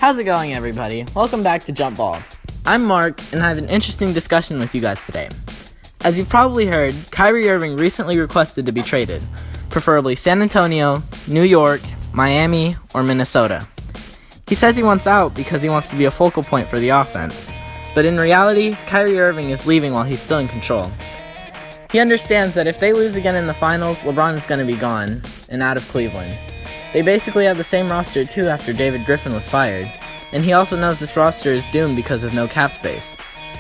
How's it going, everybody? Welcome back to Jump Ball. I'm Mark, and I have an interesting discussion with you guys today. As you've probably heard, Kyrie Irving recently requested to be traded, preferably San Antonio, New York, Miami, or Minnesota. He says he wants out because he wants to be a focal point for the offense, but in reality, Kyrie Irving is leaving while he's still in control. He understands that if they lose again in the finals, LeBron is going to be gone and out of Cleveland. They basically have the same roster too after David Griffin was fired, and he also knows this roster is doomed because of no cap space.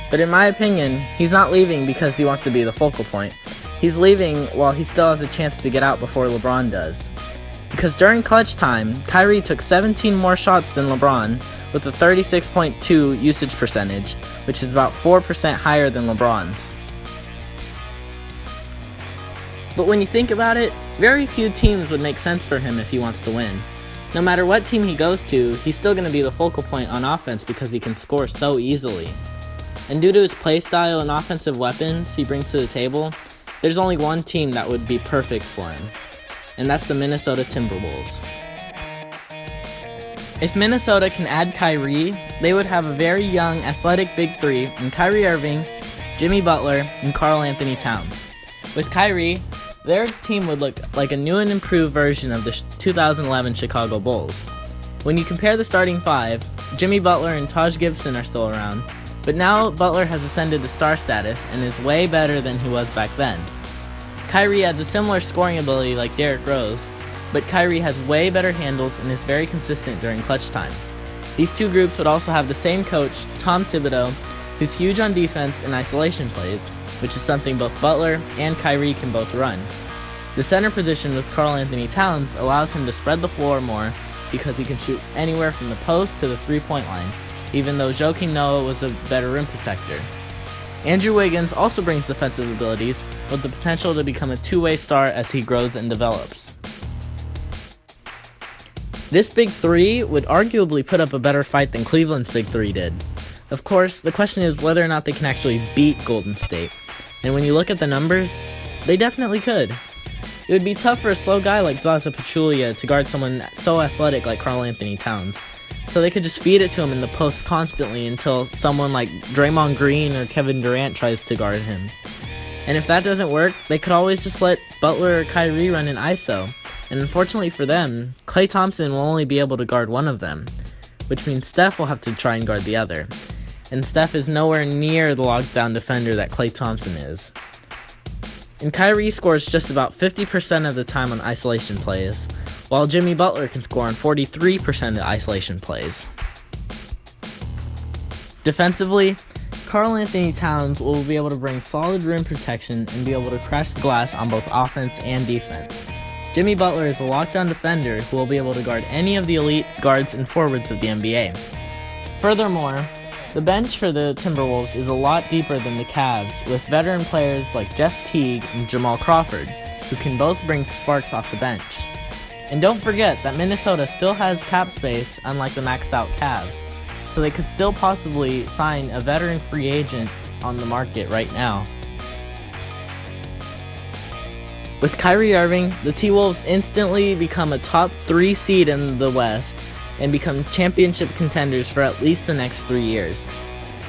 But in my opinion, he's not leaving because he wants to be the focal point. He's leaving while he still has a chance to get out before LeBron does. Because during clutch time, Kyrie took 17 more shots than LeBron with a 36.2 usage percentage, which is about 4% higher than LeBron's. But when you think about it, very few teams would make sense for him if he wants to win. No matter what team he goes to, he's still going to be the focal point on offense because he can score so easily. And due to his play style and offensive weapons he brings to the table, there's only one team that would be perfect for him, and that's the Minnesota Timberwolves. If Minnesota can add Kyrie, they would have a very young, athletic big three in Kyrie Irving, Jimmy Butler, and Karl Anthony Towns. With Kyrie, their team would look like a new and improved version of the 2011 Chicago Bulls. When you compare the starting five, Jimmy Butler and Taj Gibson are still around, but now Butler has ascended to star status and is way better than he was back then. Kyrie has a similar scoring ability like Derrick Rose, but Kyrie has way better handles and is very consistent during clutch time. These two groups would also have the same coach, Tom Thibodeau, who's huge on defense and isolation plays, which is something both Butler and Kyrie can both run. The center position with Karl Anthony Towns allows him to spread the floor more because he can shoot anywhere from the post to the three-point line, even though Joakim Noah was a better rim protector. Andrew Wiggins also brings defensive abilities with the potential to become a two-way star as he grows and develops. This big three would arguably put up a better fight than Cleveland's big three did. Of course, the question is whether or not they can actually beat Golden State. And when you look at the numbers, they definitely could. It would be tough for a slow guy like Zaza Pachulia to guard someone so athletic like Karl Anthony Towns. So they could just feed it to him in the post constantly until someone like Draymond Green or Kevin Durant tries to guard him. And if that doesn't work, they could always just let Butler or Kyrie run an ISO. And unfortunately for them, Klay Thompson will only be able to guard one of them, which means Steph will have to try and guard the other. And Steph is nowhere near the lockdown defender that Klay Thompson is. And Kyrie scores just about 50% of the time on isolation plays, while Jimmy Butler can score on 43% of isolation plays. Defensively, Karl Anthony Towns will be able to bring solid rim protection and be able to crash the glass on both offense and defense. Jimmy Butler is a lockdown defender who will be able to guard any of the elite guards and forwards of the NBA. Furthermore, the bench for the Timberwolves is a lot deeper than the Cavs, with veteran players like Jeff Teague and Jamal Crawford, who can both bring sparks off the bench. And don't forget that Minnesota still has cap space, unlike the maxed out Cavs, so they could still possibly sign a veteran free agent on the market right now. With Kyrie Irving, the T-Wolves instantly become a top 3 seed in the West and become championship contenders for at least the next 3 years.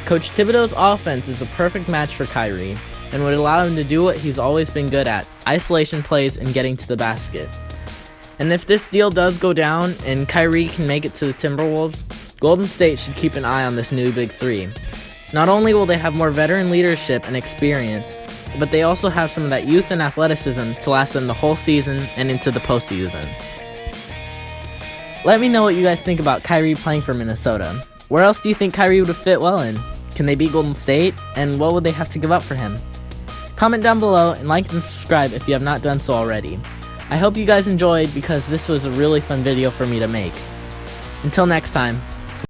Coach Thibodeau's offense is a perfect match for Kyrie and would allow him to do what he's always been good at, isolation plays and getting to the basket. And if this deal does go down and Kyrie can make it to the Timberwolves, Golden State should keep an eye on this new big three. Not only will they have more veteran leadership and experience, but they also have some of that youth and athleticism to last them the whole season and into the postseason. Let me know what you guys think about Kyrie playing for Minnesota. Where else do you think Kyrie would fit well in? Can they beat Golden State? And what would they have to give up for him? Comment down below and like and subscribe if you have not done so already. I hope you guys enjoyed because this was a really fun video for me to make. Until next time.